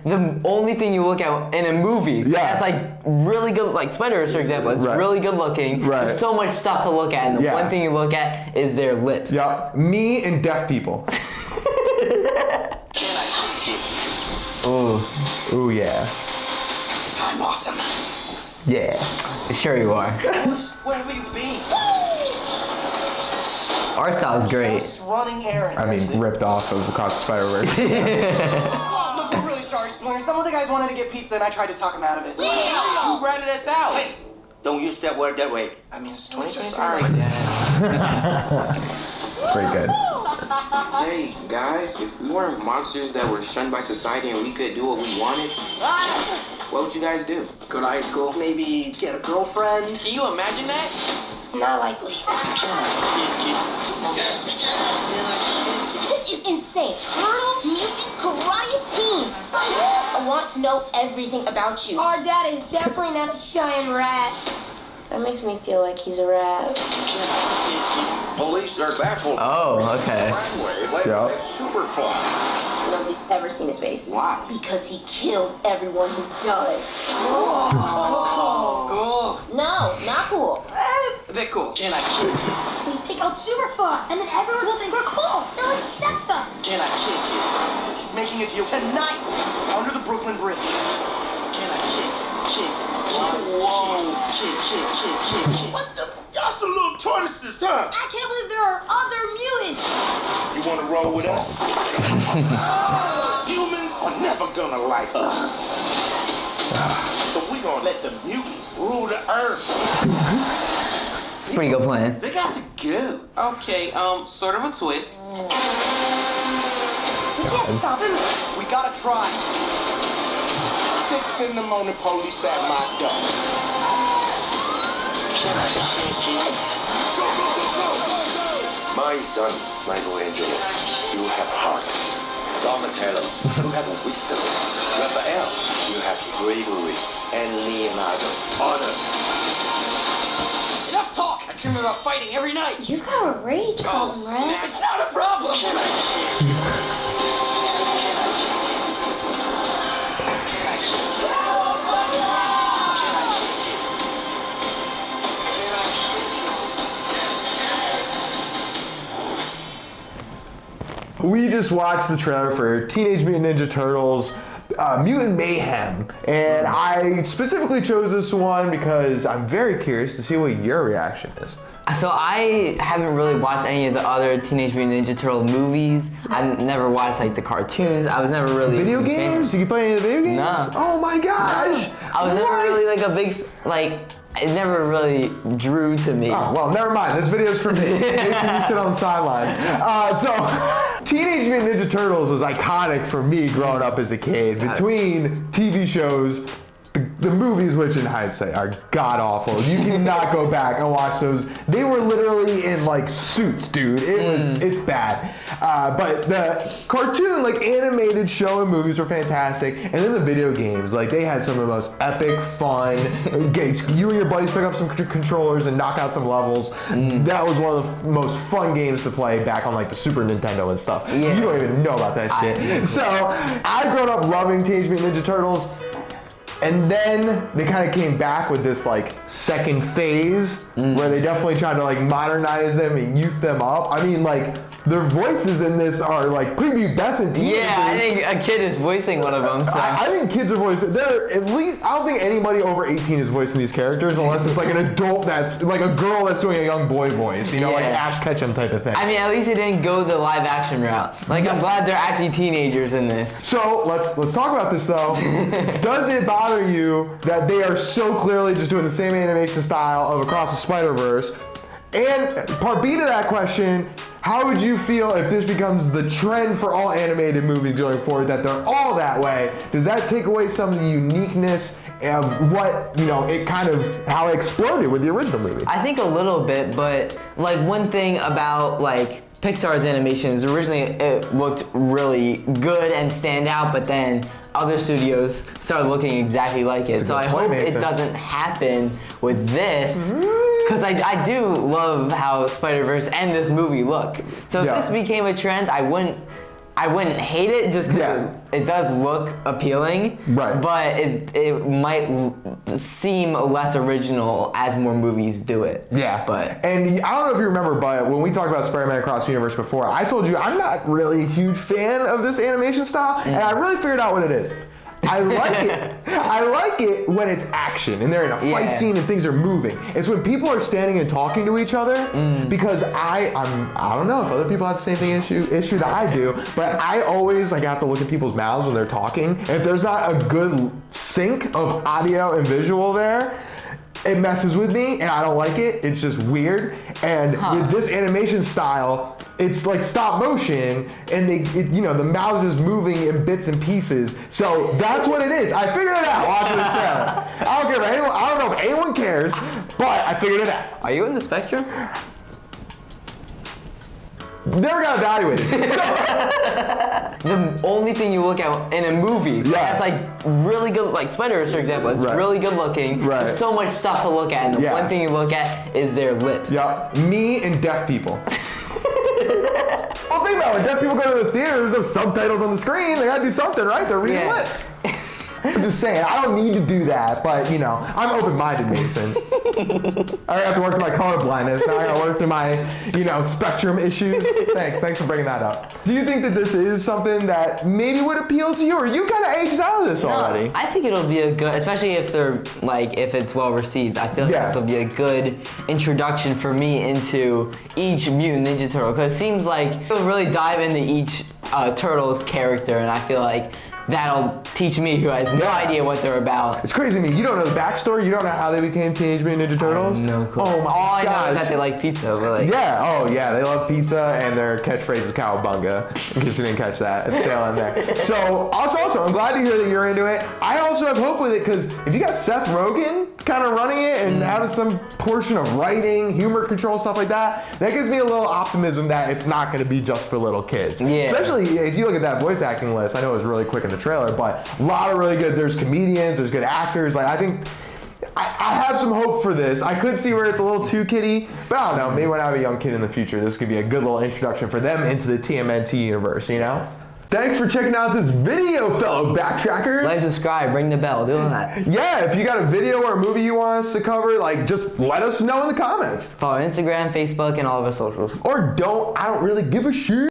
the only thing you look at in a movie that's like really good, like Spider-Verse for example, it's really good looking. There's so much stuff to look at, and the one thing you look at is their lips. Yep, me and deaf people. Ooh, yeah. I'm awesome. Yeah. Sure you are. Where have you been? Our style's great. Just running errands. I mean, ripped off of Across the Spider-Verse. Look, we're really sorry, Splinter. Some of the guys wanted to get pizza and I tried to talk them out of it. Who ratted us out? Hey, don't use that word that way. I mean, it's 2023. Sorry, Dad. It's pretty good. Hey, guys, if we weren't monsters that were shunned by society and we could do what we wanted, what would you guys do? Go to high school. Maybe get a girlfriend. Can you imagine that? Not likely. This is insane. Turtle, mutant, pariah teens. I want to know everything about you. Our dad is definitely not a giant rat. That makes me feel like he's a rat. Police are baffled. Oh, okay. Yeah. Super fun. Nobody's ever seen his face. Why? Because he kills everyone who does. Cool. No, not cool. A bit cool. Can I kick? We think out super fun, and then everyone will think we're cool. They'll accept us. Can I kick? He's making a deal tonight under the Brooklyn Bridge. Can I kick? Whoa. Kick. What the? Y'all some little tortoises, huh? I can't believe there are other mutants. You want to roll with us? Humans are never gonna like us. So we gonna let the mutants rule the earth. It's a pretty good plan. They got to go. Okay, sort of a twist. We can't stop him. We gotta try. 6 in the morning, police at my door. My son, Michelangelo, you have heart. Donatello, you have wisdom. Raphael, you have bravery. And Leonardo, honor. Enough talk. I dream about fighting every night. You got a rage problem, right? It's not a problem. We just watched the trailer for Teenage Mutant Ninja Turtles, Mutant Mayhem, and I specifically chose this one because I'm very curious to see what your reaction is. So I haven't really watched any of the other Teenage Mutant Ninja Turtle movies. I've never watched like the cartoons. I was never really Video games? Did you play any of the video games? No. Oh my gosh! I was never really like a big, like, it never really drew to me. Oh, well, never mind. This video's for me. Jason, you sit on the sidelines. So, Teenage Mutant Ninja Turtles was iconic for me growing up as a kid. Between TV shows, the movies, which in hindsight are god awful. You cannot go back and watch those. They were literally in like suits, dude. It's bad. But the cartoon, like animated show and movies were fantastic. And then the video games, like they had some of the most epic, fun games. You and your buddies pick up some controllers and knock out some levels. That was one of the most fun games to play back on like the Super Nintendo and stuff. You don't even know about that shit. So I've grown up loving Teenage Mutant Ninja Turtles. And then they kind of came back with this like second phase where they definitely tried to like modernize them and youth them up. I mean, like their voices in this are like prepubescent teenagers. Yeah, I think a kid is voicing one of them. So. I think kids are voicing. They're at least. I don't think anybody over 18 is voicing these characters unless it's like an adult that's like a girl that's doing a young boy voice. You know, like Ash Ketchum type of thing. I mean, at least it didn't go the live action route. Like I'm glad they're actually teenagers in this. So let's talk about this though. Does it bother you that they are so clearly just doing the same animation style of Across the Spider-Verse? And part B to that question, how would you feel if this becomes the trend for all animated movies going forward, that they're all that way? Does that take away some of the uniqueness of what, you know, it kind of, how it exploded with the original movie? I think a little bit, but like one thing about like Pixar's animations, originally it looked really good and stand out, but then other studios started looking exactly like it. So I hope it doesn't happen with this, because I do love how Spider-Verse and this movie look. So if this became a trend, I I wouldn't hate it just because it does look appealing. Right. But it might seem less original as more movies do it. Yeah. But and I don't know if you remember, but when we talked about Spider-Man Across the Universe before, I told you I'm not really a huge fan of this animation style, and I really figured out what it is. I like it. I like it when it's action and they're in a fight scene and things are moving. It's when people are standing and talking to each other because I don't know if other people have the same thing issue that I do, but I always like have to look at people's mouths when they're talking. If there's not a good sync of audio and visual there, it messes with me and I don't like it. It's just weird. And with this animation style, it's like stop motion and the mouth is moving in bits and pieces. So that's what it is. I figured it out watching this trailer. I don't care if anyone, I don't know if anyone cares, but I figured it out. are you in the spectrum? Never got evaluated. The only thing you look at in a movie that's like really good, like Spider-Verse for example, it's really good looking. Right. There's so much stuff to look at, and the one thing you look at is their lips. Yep, me and deaf people. Well, think about it. When deaf people go to the theater, there's no subtitles on the screen. They gotta do something, right? They're reading lips. I'm just saying, I don't need to do that, but I'm open-minded, Mason. I have to work through my color blindness. Now I gotta work through my, spectrum issues. Thanks for bringing that up. Do you think that this is something that maybe would appeal to you, or you kind of aged out of this already? I think it'll be a good, especially if if it's well received. I feel like this will be a good introduction for me into each Mutant Ninja Turtle, because it seems like it'll really dive into each Turtle's character, and I feel like that'll teach me, who has no idea what they're about. It's crazy to me. You don't know the backstory. You don't know how they became Teenage Mutant Ninja Turtles. No clue. Oh my All I know gosh. is that they like pizza. But they love pizza, and their catchphrase is cowabunga. In case you didn't catch that at the tail end there. So also, I'm glad to hear that you're into it. I also have hope with it because if you got Seth Rogen kind of running it and having some portion of writing, humor control, stuff like that gives me a little optimism that it's not going to be just for little kids. Yeah. Especially if you look at that voice acting list. I know it was really quick in the trailer, but a lot of really good. There's comedians, there's good actors. Like I think I have some hope for this. I could see where it's a little too kiddie, but I don't know. Maybe when I have a young kid in the future, this could be a good little introduction for them into the TMNT universe. Thanks for checking out this video, fellow backtrackers. like, subscribe, ring the bell, doing that. Yeah, if you got a video or a movie you want us to cover, just let us know in the comments. Follow Instagram, Facebook, and all of our socials. Or don't. I don't really give a shit.